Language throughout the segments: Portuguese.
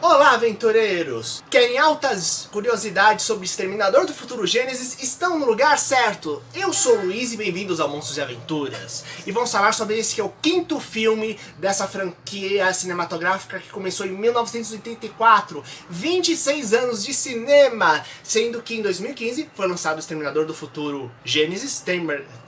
Olá, aventureiros! Querem altas curiosidades sobre Exterminador do Futuro Gênesis? Estão no lugar certo! Eu sou o Luiz e bem-vindos ao Monstros e Aventuras. E vamos falar sobre esse que é o quinto filme dessa franquia cinematográfica que começou em 1984. 26 anos de cinema! Sendo que em 2015 foi lançado o Exterminador do Futuro Gênesis,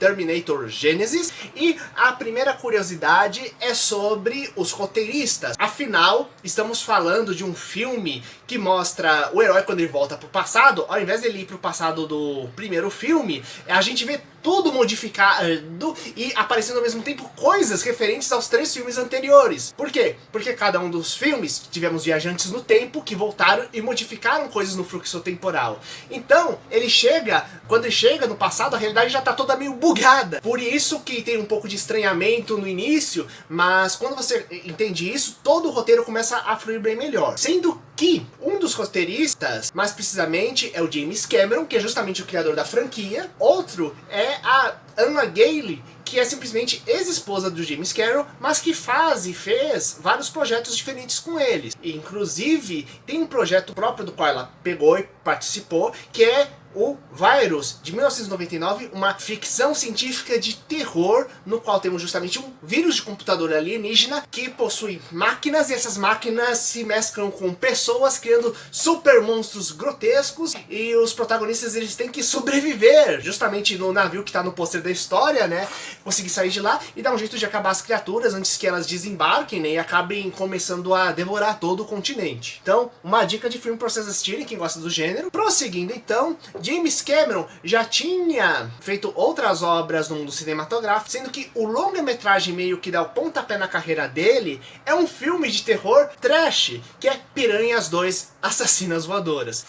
Terminator Gênesis. E a primeira curiosidade é sobre os roteiristas. Afinal, estamos falando de um filme que mostra o herói quando ele volta pro passado. Ao invés de ele ir pro passado do primeiro filme, a gente vê tudo modificado e aparecendo ao mesmo tempo coisas referentes aos 3 filmes anteriores. Por quê? Porque cada um dos filmes tivemos viajantes no tempo que voltaram e modificaram coisas no fluxo temporal. Então, quando ele chega no passado, a realidade já tá toda meio bugada. Por isso que tem um pouco de estranhamento no início, mas quando você entende isso, todo o roteiro começa a fluir bem melhor. Sendo que um dos roteiristas, mais precisamente, é o James Cameron, que é justamente o criador da franquia. Outro é a Anna Gale, que é simplesmente ex-esposa do James Cameron, mas que fez vários projetos diferentes com eles. E, inclusive, tem um projeto próprio do qual ela pegou e participou, que é o Virus, de 1999, uma ficção científica de terror, no qual temos justamente um vírus de computador alienígena que possui máquinas, e essas máquinas se mesclam com pessoas, criando super monstros grotescos, e os protagonistas eles têm que sobreviver, justamente no navio que está no pôster da história, né? Conseguir sair de lá e dar um jeito de acabar as criaturas antes que elas desembarquem, né? E acabem começando a devorar todo o continente. Então, uma dica de filme para vocês assistirem, quem gosta do gênero. Prosseguindo então, James Cameron já tinha feito outras obras no mundo cinematográfico, sendo que o longa-metragem meio que dá o pontapé na carreira dele é um filme de terror trash, que é Piranhas 2 Assassinas Voadoras.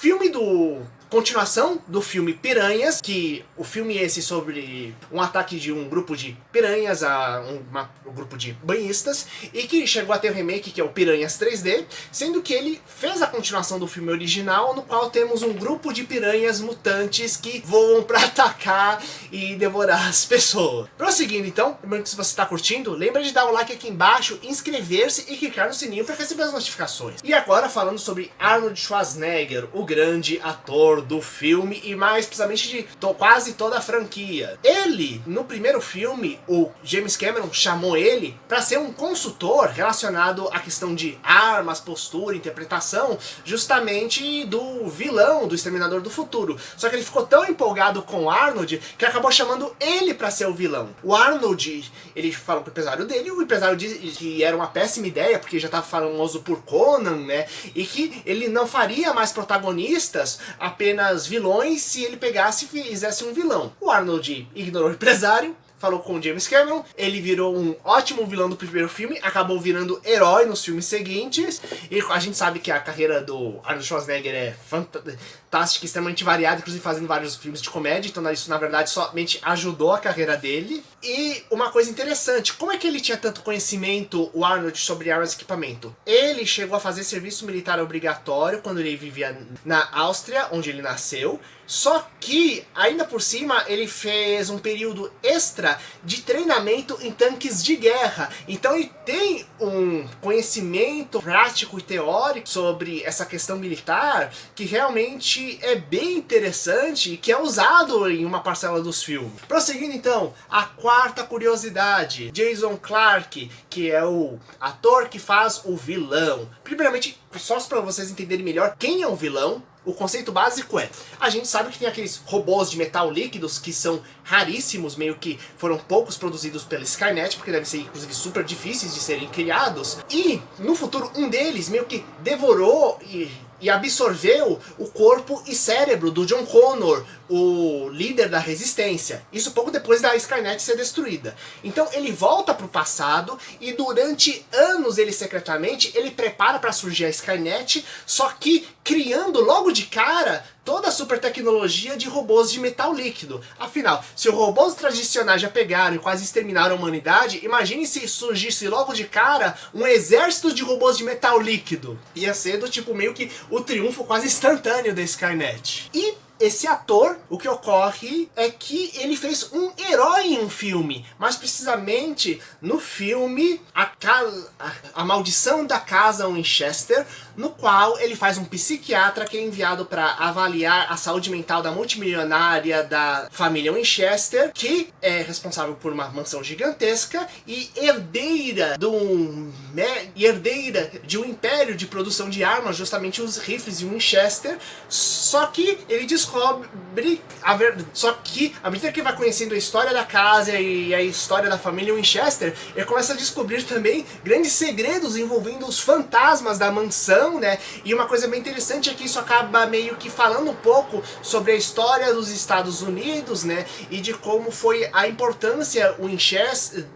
Continuação do filme Piranhas, que o filme é esse sobre um ataque de um grupo de piranhas a um grupo de banhistas, e que chegou a ter o remake, que é o Piranhas 3D, sendo que ele fez a continuação do filme original, no qual temos um grupo de piranhas mutantes que voam para atacar e devorar as pessoas. Prosseguindo então, lembrando que se você está curtindo, lembra de dar o like aqui embaixo, inscrever-se e clicar no sininho para receber as notificações. E agora falando sobre Arnold Schwarzenegger, o grande ator do filme e mais precisamente de quase toda a franquia. Ele, no primeiro filme, o James Cameron chamou ele para ser um consultor relacionado à questão de armas, postura, interpretação, justamente do vilão do Exterminador do Futuro. Só que ele ficou tão empolgado com o Arnold que acabou chamando ele para ser o vilão. O Arnold, ele falou pro empresário dele, o empresário disse que era uma péssima ideia, porque já estava famoso por Conan, né? E que ele não faria mais protagonistas apenas vilões se ele pegasse e fizesse um vilão. O Arnold ignorou o empresário, falou com o James Cameron, ele virou um ótimo vilão do primeiro filme, acabou virando herói nos filmes seguintes, e a gente sabe que a carreira do Arnold Schwarzenegger é fantástica, extremamente variada, inclusive fazendo vários filmes de comédia, então isso na verdade somente ajudou a carreira dele. E uma coisa interessante, como é que ele tinha tanto conhecimento, o Arnold, sobre armas e equipamento? Ele chegou a fazer serviço militar obrigatório quando ele vivia na Áustria, onde ele nasceu, só que, ainda por cima, ele fez um período extra de treinamento em tanques de guerra. Então ele tem um conhecimento prático e teórico sobre essa questão militar que realmente é bem interessante e que é usado em uma parcela dos filmes. Prosseguindo então, a quarta curiosidade. Jason Clarke, que é o ator que faz o vilão. Primeiramente, só para vocês entenderem melhor quem é o vilão, o conceito básico é, a gente sabe que tem aqueles robôs de metal líquidos que são raríssimos, meio que foram poucos produzidos pela Skynet, porque devem ser inclusive super difíceis de serem criados, e no futuro um deles meio que devorou e absorveu o corpo e cérebro do John Connor, o líder da resistência. Isso pouco depois da Skynet ser destruída. Então ele volta para o passado e durante anos ele secretamente ele prepara para surgir a Skynet, só que criando logo de cara toda a super tecnologia de robôs de metal líquido. Afinal, se os robôs tradicionais já pegaram e quase exterminaram a humanidade, imagine se surgisse logo de cara um exército de robôs de metal líquido. Ia ser do tipo meio que o triunfo quase instantâneo da Skynet. E esse ator, o que ocorre é que ele fez um herói em um filme, mais precisamente no filme A Maldição da Casa Winchester, no qual ele faz um psiquiatra que é enviado para avaliar a saúde mental da multimilionária da família Winchester, que é responsável por uma mansão gigantesca e herdeira de um império de produção de armas, justamente os rifles de Winchester. Só que ele descobre só que à medida que ele vai conhecendo a história da casa e a história da família Winchester, ele começa a descobrir também grandes segredos envolvendo os fantasmas da mansão, né? E uma coisa bem interessante é que isso acaba meio que falando um pouco sobre a história dos Estados Unidos, né? E de como foi a importância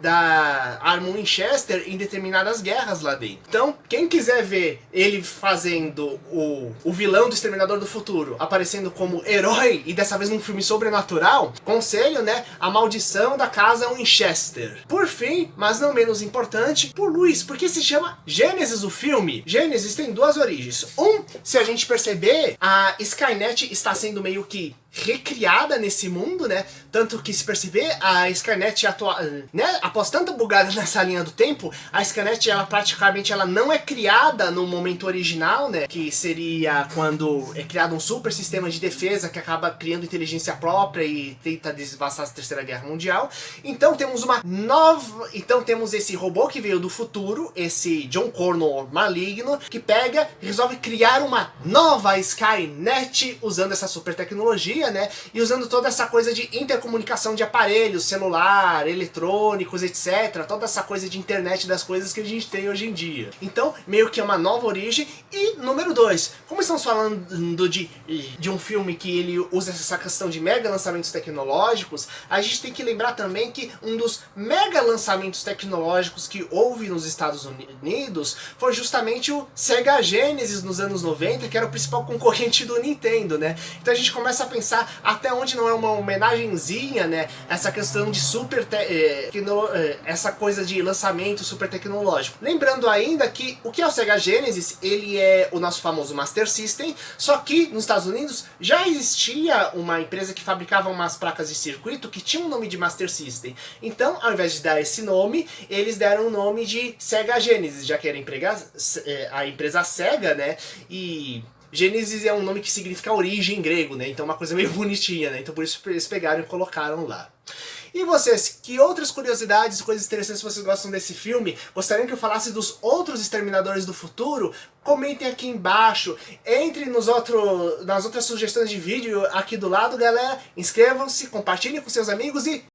da arma Winchester em determinadas guerras lá dentro. Então, quem quiser ver ele fazendo o vilão do Exterminador do Futuro aparecendo como herói, e dessa vez num filme sobrenatural, conselho, né? A Maldição da Casa Winchester. Por fim, mas não menos importante, por Luiz, porque se chama Gênesis o filme. Gênesis tem duas origens. Se a gente perceber, a Skynet está sendo meio que recriada nesse mundo, né? Tanto que, se perceber, a Skynet né? Após tanta bugada nessa linha do tempo, a Skynet, ela praticamente não é criada no momento original, né? Que seria quando é criado um super sistema de defesa que acaba criando inteligência própria e tenta devastar a Terceira Guerra Mundial. Então temos esse robô que veio do futuro, esse John Connor maligno, que pega e resolve criar uma nova Skynet usando essa super tecnologia, né? E usando toda essa coisa de intercomunicação de aparelhos, celular, eletrônicos, etc. Toda essa coisa de internet das coisas que a gente tem hoje em dia. Então, meio que é uma nova origem. E número 2, como estamos falando de um filme que ele usa essa questão de mega lançamentos tecnológicos, a gente tem que lembrar também que um dos mega lançamentos tecnológicos que houve nos Estados Unidos foi justamente o Sega Genesis nos anos 90, que era o principal concorrente do Nintendo, né? Então a gente começa a pensar até onde não é uma homenagenzinha, né? Essa questão de essa coisa de lançamento super tecnológico. Lembrando ainda que o que é o Sega Genesis, ele é o nosso famoso Master System, só que nos Estados Unidos já existia uma empresa que fabricava umas placas de circuito que tinha um nome de Master System. Então, ao invés de dar esse nome, eles deram o nome de Sega Genesis, já que era a empresa Sega, né? E Gênesis é um nome que significa origem em grego, né? Então é uma coisa meio bonitinha, né? Então por isso eles pegaram e colocaram lá. E vocês, que outras curiosidades, coisas interessantes vocês gostam desse filme? Gostariam que eu falasse dos outros Exterminadores do Futuro? Comentem aqui embaixo, entre nas outras sugestões de vídeo aqui do lado, galera. Inscrevam-se, compartilhem com seus amigos e